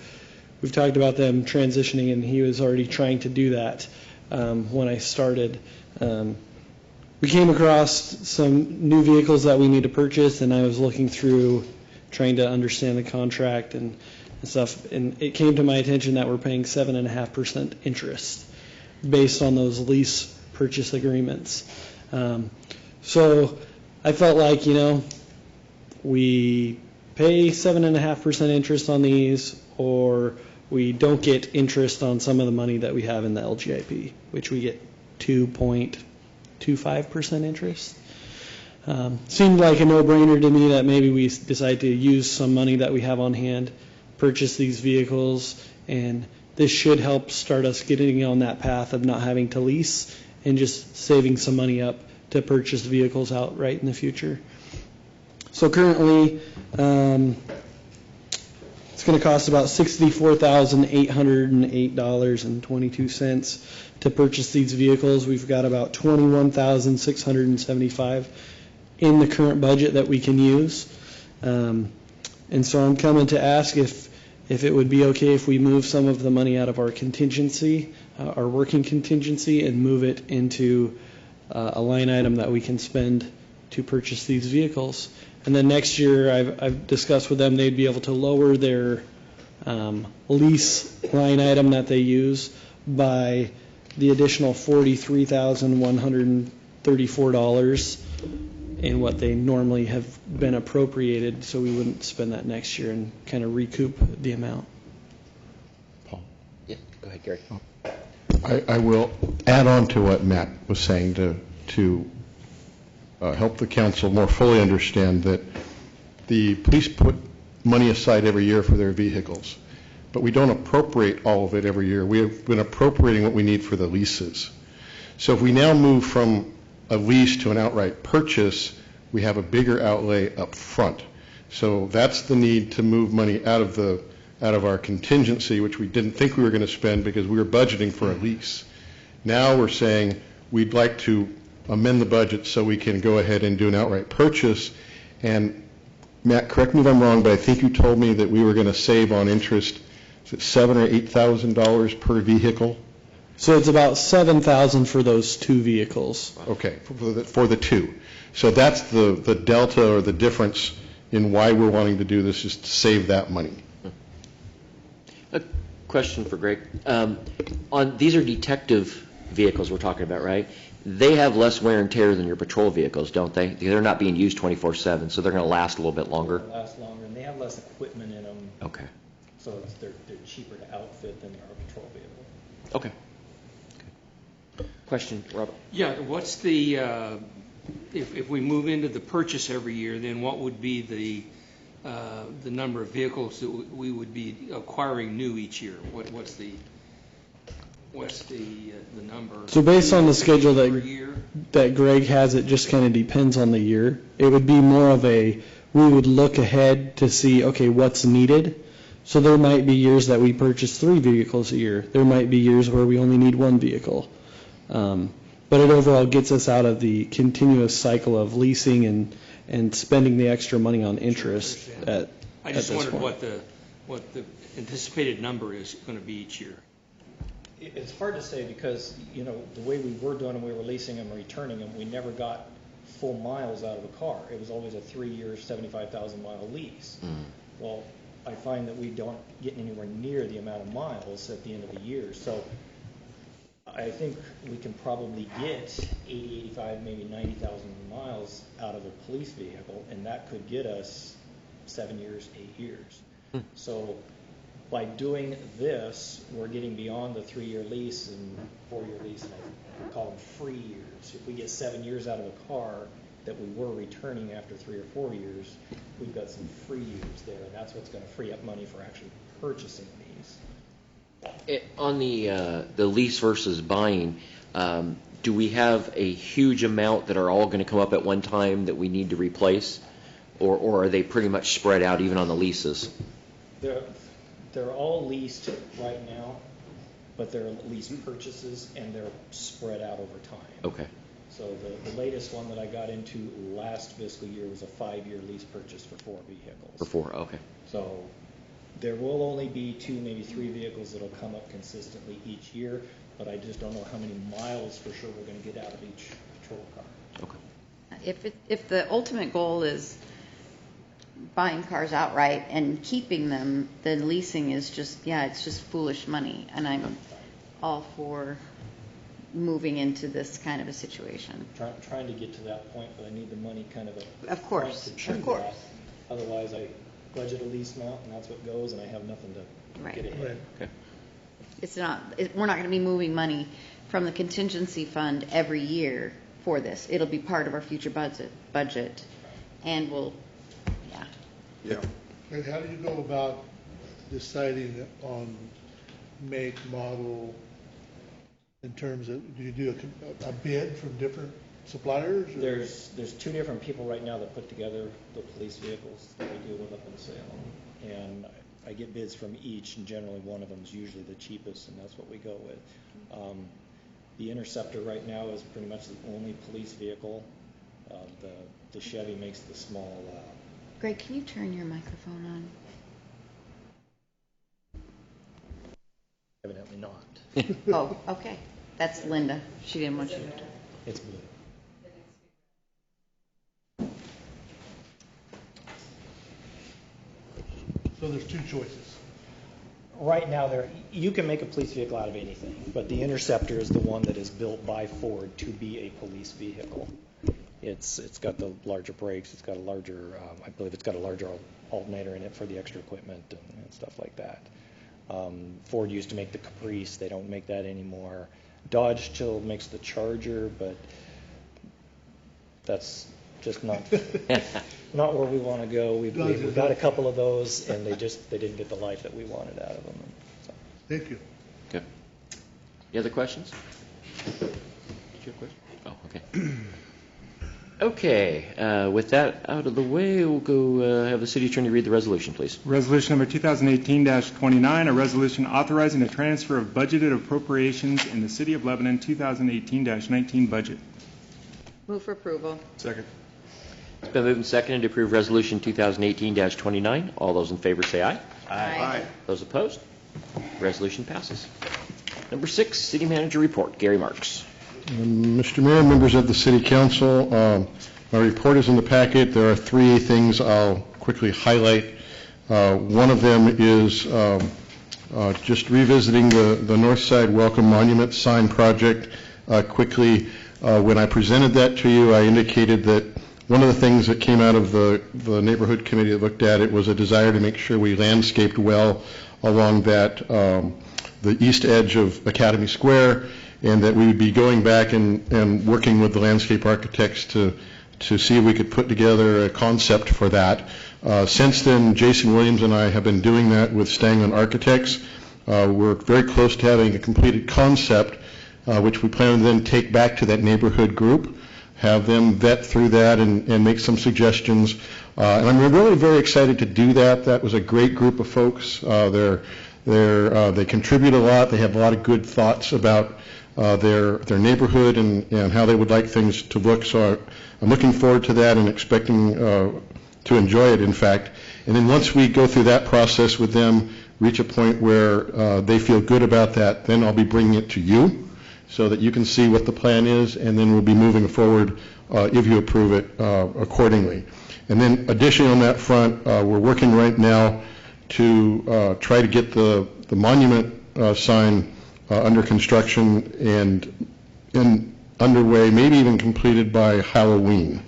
we've talked about them transitioning, and he was already trying to do that when I started. We came across some new vehicles that we need to purchase, and I was looking through trying to understand the contract and stuff, and it came to my attention that we're paying 7.5% interest based on those lease purchase agreements. So I felt like, we pay 7.5% interest on these, or we don't get interest on some of the money that we have in the LGIP, which we get 2.25% interest. Seemed like a no-brainer to me that maybe we decide to use some money that we have on hand, purchase these vehicles, and this should help start us getting on that path of not having to lease and just saving some money up to purchase vehicles outright in the future. So currently, it's going to cost about $64,808.22 to purchase these vehicles. We've got about $21,675 in the current budget that we can use. And so I'm coming to ask if it would be okay if we move some of the money out of our contingency, our working contingency, and move it into a line item that we can spend to purchase these vehicles. And then next year, I've discussed with them, they'd be able to lower their lease line item that they use by the additional $43,134 in what they normally have been appropriated, so we wouldn't spend that next year and kind of recoup the amount. Paul? Yeah, go ahead, Gary. I will add on to what Matt was saying to help the council more fully understand that the police put money aside every year for their vehicles, but we don't appropriate all of it every year. We have been appropriating what we need for the leases. So if we now move from a lease to an outright purchase, we have a bigger outlay up front. So that's the need to move money out of our contingency, which we didn't think we were going to spend because we were budgeting for a lease. Now we're saying we'd like to amend the budget so we can go ahead and do an outright purchase. And Matt, correct me if I'm wrong, but I think you told me that we were going to save on interest, is it $7,000 or $8,000 per vehicle? So it's about $7,000 for those two vehicles. Okay, for the two. So that's the delta or the difference in why we're wanting to do this, is to save that money. A question for Greg. These are detective vehicles we're talking about, right? They have less wear and tear than your patrol vehicles, don't they? They're not being used 24/7, so they're going to last a little bit longer. Last longer, and they have less equipment in them. Okay. So they're cheaper to outfit than our patrol vehicle. Okay. Question, Robert? Yeah, what's the, if we move into the purchase every year, then what would be the number of vehicles that we would be acquiring new each year? What's the number? So based on the schedule per year? that Greg has, it just kind of depends on the year. It would be more of we would look ahead to see, okay, what's needed. So there might be years that we purchase 3 vehicles a year. There might be years where we only need 1 vehicle. But it overall gets us out of the continuous cycle of leasing and spending the extra money on interest I just wondered what the anticipated number is going to be each year. It's hard to say because, the way we were doing them, we were leasing them and returning them, we never got full miles out of a car. It was always a 3-year, 75,000-mile lease. Well, I find that we don't get anywhere near the amount of miles at the end of the year. So I think we can probably get 80, 85, maybe 90,000 miles out of a police vehicle, and that could get us 7 years, 8 years. So by doing this, we're getting beyond the 3-year lease and 4-year lease, and I call them free years. If we get 7 years out of a car that we were returning after 3 or 4 years, we've got some free years there, and that's what's going to free up money for actually purchasing these. On the lease versus buying, do we have a huge amount that are all going to come up at one time that we need to replace, or are they pretty much spread out even on the leases? They're all leased right now, but they're lease purchases, and they're spread out over time. Okay. So the latest one that I got into last fiscal year was a 5-year lease purchase for 4 vehicles. For 4, okay. So There will only be 2, maybe 3 vehicles that'll come up consistently each year, but I just don't know how many miles for sure we're going to get out of each patrol car. Okay. If the ultimate goal is buying cars outright and keeping them, then leasing is just, it's just foolish money. And I'm all for moving into this kind of a situation. Trying to get to that point, but I need the money kind of Of course, to do of course. that. Otherwise, I budget a lease amount, and that's what goes, and I have nothing to Right. get ahead. Okay. We're not going to be moving money from the contingency fund every year for this. It'll be part of our future budget, and we'll, Yeah. And how do you go about deciding on make, model, in terms of, do you do a bid from different suppliers? Or? There's 2 different people right now that put together the police vehicles that we deal with up in Salem, and I get bids from each, and generally one of them is usually the cheapest, and that's what we go with. The Interceptor right now is pretty much the only police vehicle. The Chevy makes the small. Greg, can you turn your microphone on? Evidently not. Oh, okay. That's Linda. She didn't want you to. It's blue. So there's 2 choices. Right now, you can make a police vehicle out of anything, but the Interceptor is the one that is built by Ford to be a police vehicle. It's got the larger brakes. It's got a larger, I believe it's got a larger alternator in it for the extra equipment and stuff like that. Ford used to make the Caprice. They don't make that anymore. Dodge still makes the Charger, but that's just not not where we want to go. We've got a couple of those, and they didn't get the life that we wanted out of them. So. Thank you. Good. Any other questions? Did you have a question? Oh, okay. Okay, with that out of the way, we'll go have the city attorney read the resolution, please. Resolution number 2018-29, a resolution authorizing a transfer of budgeted appropriations in the City of Lebanon 2018-19 budget. Move for approval. Second. It's been moved and seconded to approve resolution 2018-29. All those in favor say aye. Aye. Those opposed? Resolution passes. Number 6, city manager report. Gary Marks. Mr. Mayor, members of the City Council, my report is in the packet. There are 3 things I'll quickly highlight. One of them is just revisiting the North Side Welcome Monument sign project quickly. When I presented that to you, I indicated that one of the things that came out of the neighborhood committee that looked at it was a desire to make sure we landscaped well along that the east edge of Academy Square, and that we would be going back and working with the landscape architects to see if we could put together a concept for that. Since then, Jason Williams and I have been doing that with Stangon Architects. We're very close to having a completed concept, which we plan to then take back to that neighborhood group, have them vet through that and make some suggestions. And I'm really very excited to do that. That was a great group of folks. They contribute a lot. They have a lot of good thoughts about their neighborhood and how they would like things to look. So I'm looking forward to that and expecting to enjoy it, in fact. And then once we go through that process with them, reach a point where they feel good about that, then I'll be bringing it to you so that you can see what the plan is, and then we'll be moving forward if you approve it accordingly. And then additionally on that front, we're working right now to try to get the monument sign under construction and underway, maybe even completed by Halloween.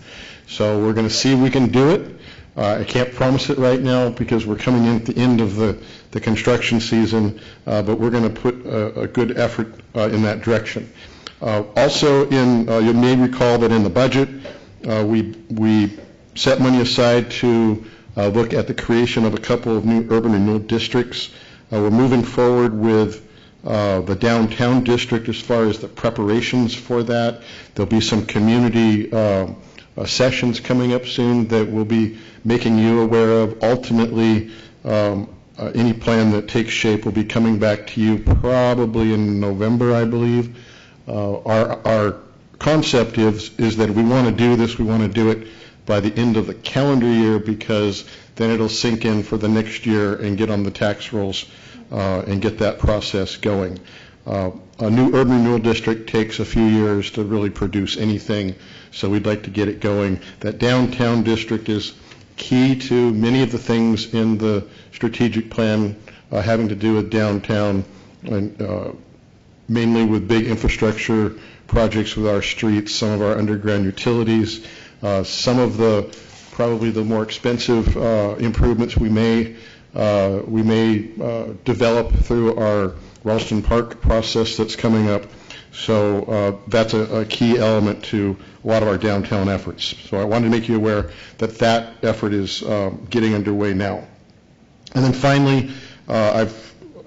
So we're going to see if we can do it. I can't promise it right now because we're coming in at the end of the construction season, but we're going to put a good effort in that direction. Also, you may recall that in the budget, we set money aside to look at the creation of a couple of new urban renewal districts. We're moving forward with the downtown district as far as the preparations for that. There'll be some community sessions coming up soon that we'll be making you aware of. Ultimately, any plan that takes shape will be coming back to you probably in November, I believe. Our concept is that if we want to do this, we want to do it by the end of the calendar year, because then it'll sink in for the next year and get on the tax rolls and get that process going. A new urban renewal district takes a few years to really produce anything, so we'd like to get it going. That downtown district is key to many of the things in the strategic plan having to do with downtown, and mainly with big infrastructure projects with our streets, some of our underground utilities, some of the probably the more expensive improvements we may develop through our Ralston Park process that's coming up. So that's a key element to a lot of our downtown efforts. So I wanted to make you aware that that effort is getting underway now. And then finally,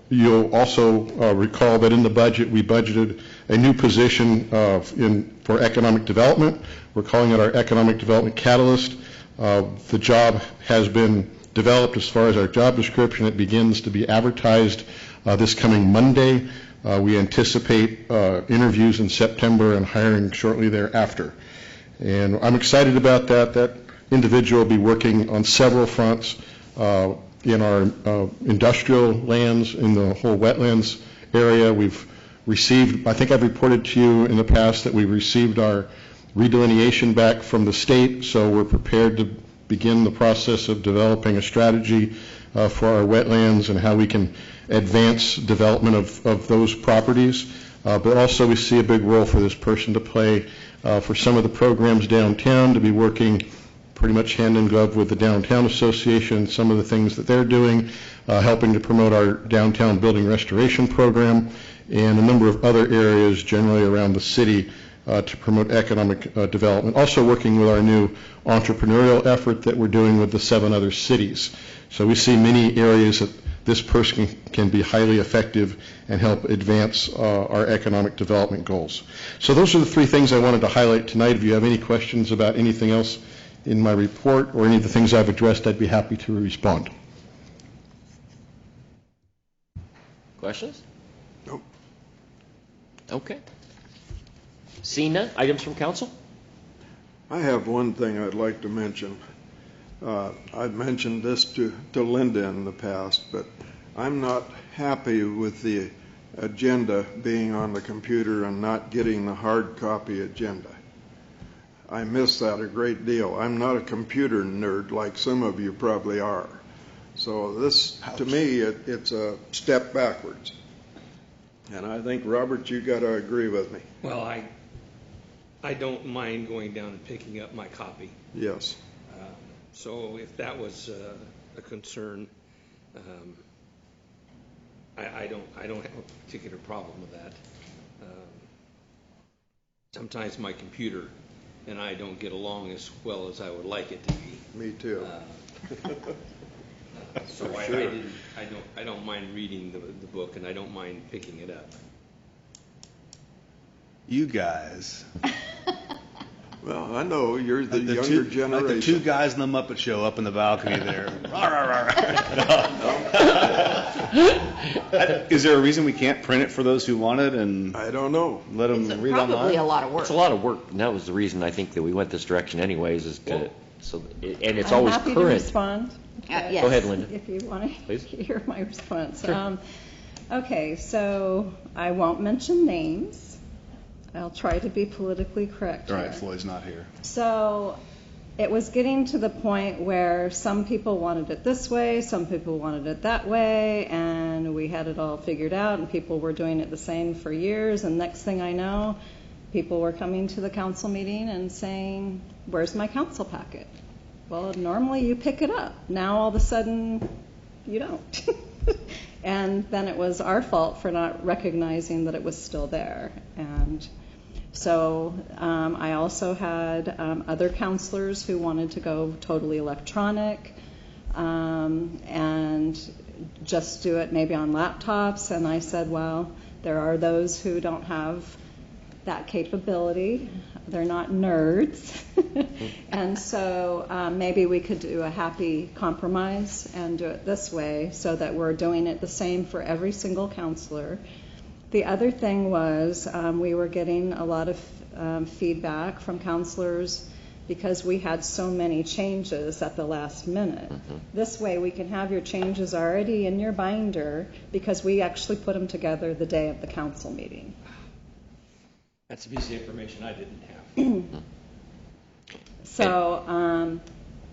you'll also recall that in the budget we budgeted a new position for economic development. We're calling it our Economic Development Catalyst. The job has been developed as far as our job description. It begins to be advertised this coming Monday. We anticipate interviews in September and hiring shortly thereafter. And I'm excited about that. That individual will be working on several fronts in our industrial lands, in the whole wetlands area. We've received, I think I've reported to you in the past that we received our redelineation back from the state, so we're prepared to begin the process of developing a strategy for our wetlands and how we can advance development of those properties. But also we see a big role for this person to play for some of the programs downtown, to be working pretty much hand in glove with the Downtown Association, some of the things that they're doing, helping to promote our downtown building restoration program, and a number of other areas generally around the city to promote economic development. Also working with our new entrepreneurial effort that we're doing with the 7 other cities. So we see many areas that this person can be highly effective and help advance our economic development goals. So those are the 3 things I wanted to highlight tonight. If you have any questions about anything else in my report or any of the things I've addressed, I'd be happy to respond. Questions? Nope. Okay. Seeing none, items from council? I have one thing I'd like to mention. I've mentioned this to Linda in the past, but I'm not happy with the agenda being on the computer and not getting the hard copy agenda. I miss that a great deal. I'm not a computer nerd like some of you probably are. So this, to me, it's a step backwards. And I think, Robert, you got to agree with me. Well, I don't mind going down and picking up my copy. Yes. So if that was a concern, I don't have a particular problem with that. Sometimes my computer and I don't get along as well as I would like it to be. Me too. So I don't mind reading the book, and I don't mind picking it up. You guys. Well, I know you're the younger generation. Like the 2 guys in the Muppet Show up in the balcony there. Is there a reason we can't print it for those who want it and I don't know. Let them read online? Probably a lot of work. It's a lot of work, and that was the reason I think that we went this direction anyways, is to, and it's I'm always happy current. to respond. Yes. Go ahead, Linda. If you want Please. to hear my response. Sure. Okay, so I won't mention names. I'll try to be politically correct All here. right, Floyd's not here. So it was getting to the point where some people wanted it this way, some people wanted it that way, and we had it all figured out, and people were doing it the same for years, and next thing I know, people were coming to the council meeting and saying, where's my council packet? Well, normally you pick it up. Now all of a sudden you don't. And then it was our fault for not recognizing that it was still there. And so I also had other counselors who wanted to go totally electronic and just do it maybe on laptops. And I said, well, there are those who don't have that capability. They're not nerds. And so maybe we could do a happy compromise and do it this way so that we're doing it the same for every single counselor. The other thing was we were getting a lot of feedback from counselors because we had so many changes at the last minute. This way, we can have your changes already in your binder, because we actually put them together the day of the council meeting. That's a piece of information I didn't have. So,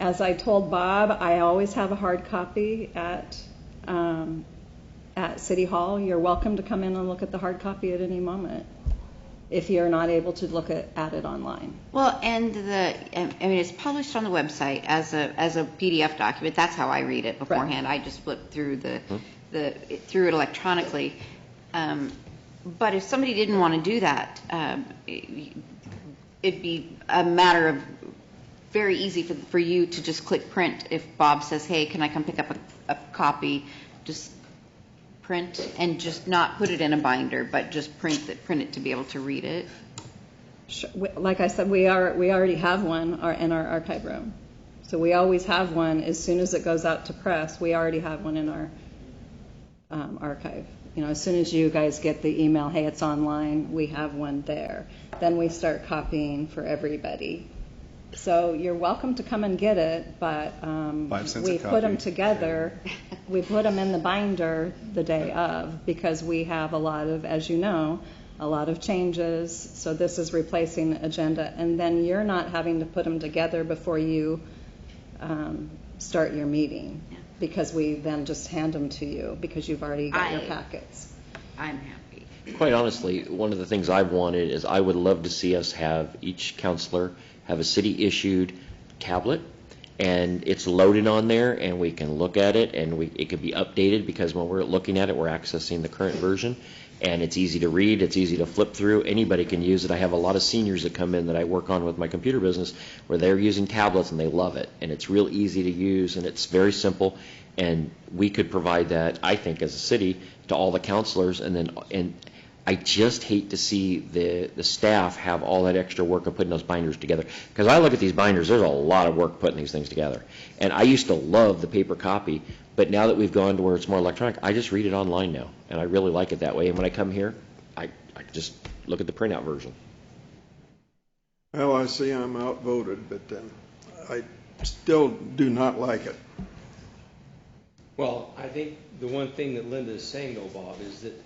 as I told Bob, I always have a hard copy at City Hall. You're welcome to come in and look at the hard copy at any moment, if you're not able to look at it online. Well, and it's published on the website as a PDF document. That's how I read it beforehand. I just flip through through it electronically. But if somebody didn't want to do that, it'd be a matter of very easy for you to just click print. If Bob says, "Hey, can I come pick up a copy?" Just print and just not put it in a binder, but just print it to be able to read it. Sure. Like I said, we already have one in our archive room. So we always have one. As soon as it goes out to press, we already have one in our archive. As soon as you guys get the email, hey, it's online, we have one there. Then we start copying for everybody. So you're welcome to come and get it, but we put them together. We put them in the binder the day of, because we have a lot of, as you know, a lot of changes. So this is replacing the agenda, and then you're not having to put them together before you start your meeting, because we then just hand them to you because you've already got your packets. I'm happy. Quite honestly, one of the things I've wanted is I would love to see us have each counselor have a city-issued tablet, and it's loaded on there, and we can look at it, and it can be updated, because when we're looking at it, we're accessing the current version, and it's easy to read, it's easy to flip through, anybody can use it. I have a lot of seniors that come in that I work on with my computer business where they're using tablets and they love it, and it's real easy to use, and it's very simple, and we could provide that, I think, as a city to all the counselors, and I just hate to see the staff have all that extra work of putting those binders together. Because I look at these binders, there's a lot of work putting these things together. And I used to love the paper copy, but now that we've gone to where it's more electronic, I just read it online now. And I really like it that way. And when I come here, I just look at the printout version. Well, I see I'm outvoted, but I still do not like it. Well, I think the one thing that Linda is saying, though, Bob, is that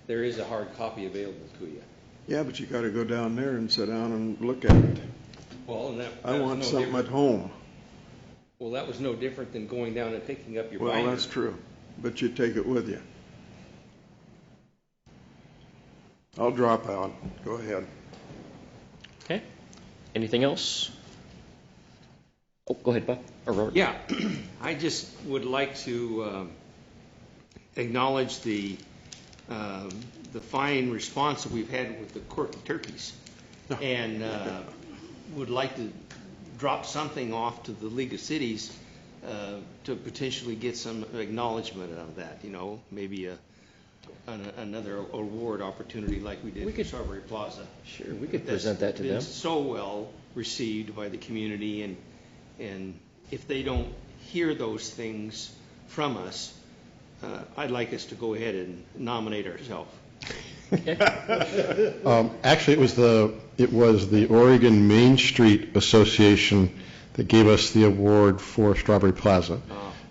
there is a hard copy available to you. Yeah, but you got to go down there and sit down and look at it. Well, and I want something at home. Well, that was no different than going down and picking up your binder. binder. Well, that's true, but you take it with you. I'll drop out. Go ahead. Okay. Anything else? Oh, go ahead, Bob. Or Robert. Yeah, I just would like to acknowledge the fine response that we've had with the quirky turkeys, and would like to drop something off to the League of Cities to potentially get some acknowledgement of that. Maybe another award opportunity like we did for Strawberry Plaza. Sure, we could present that to them. It's so well received by the community, and if they don't hear those things from us, I'd like us to go ahead and nominate ourselves. Actually, it was the Oregon Main Street Association that gave us the award for Strawberry Plaza.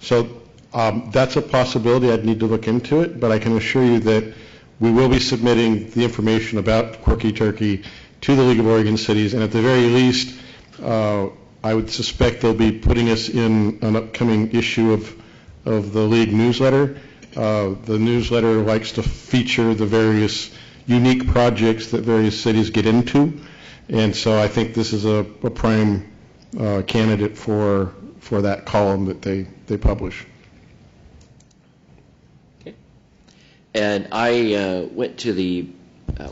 So that's a possibility. I'd need to look into it, but I can assure you that we will be submitting the information about Quirky Turkey to the League of Oregon Cities, and at the very least, I would suspect they'll be putting us in an upcoming issue of the League newsletter. The newsletter likes to feature the various unique projects that various cities get into, and so I think this is a prime candidate for that column that they publish. Okay. And I went to the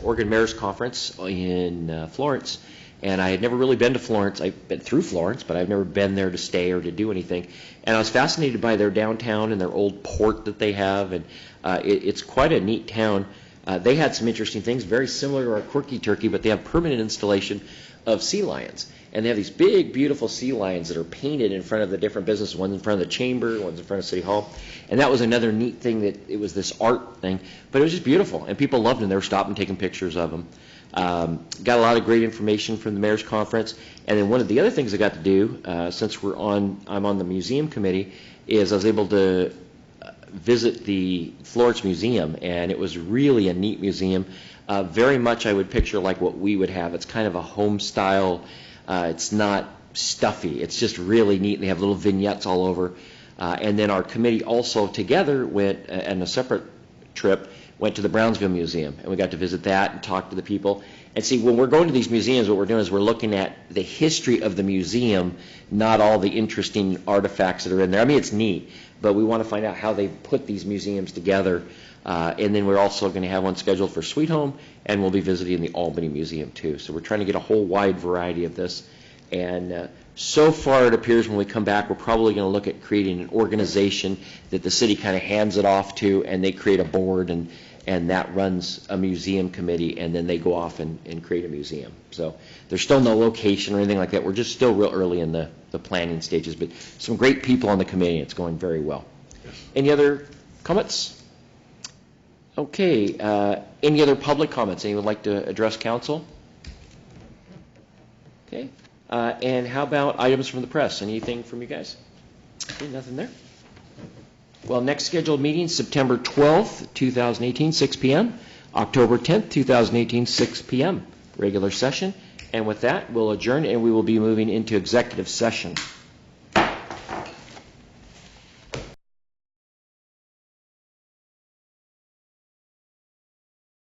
Oregon Mayor's Conference in Florence, and I had never really been to Florence. I've been through Florence, but I've never been there to stay or to do anything. And I was fascinated by their downtown and their old port that they have, and it's quite a neat town. They had some interesting things, very similar to our Quirky Turkey, but they have permanent installation of sea lions. And they have these big, beautiful sea lions that are painted in front of the different businesses. One's in front of the chamber, one's in front of City Hall. And that was another neat thing, that it was this art thing. But it was just beautiful, and people loved them. They were stopping, taking pictures of them. Got a lot of great information from the mayor's conference. And then one of the other things I got to do, since I'm on the museum committee, is I was able to visit the Florence Museum, and it was really a neat museum. Very much I would picture like what we would have. It's kind of a home style. It's not stuffy. It's just really neat. They have little vignettes all over. And then our committee also together went, on a separate trip, went to the Brownsville Museum, and we got to visit that and talk to the people. And see, when we're going to these museums, what we're doing is we're looking at the history of the museum, not all the interesting artifacts that are in there. I mean, it's neat, but we want to find out how they put these museums together. And then we're also going to have one scheduled for Sweet Home, and we'll be visiting the Albany Museum too. So we're trying to get a whole wide variety of this. And so far it appears when we come back, we're probably going to look at creating an organization that the city kind of hands it off to, and they create a board, and that runs a museum committee, and then they go off and create a museum. So there's still no location or anything like that. We're just still real early in the planning stages, but some great people on the committee. It's going very well. Any other comments? Okay. Any other public comments? Anyone would like to address council? Okay. And how about items from the press? Anything from you guys? Okay, nothing there. Well, next scheduled meeting, September 12th, 2018, 6 p.m. October 10th, 2018, 6 p.m. Regular session. And with that, we'll adjourn, and we will be moving into executive session.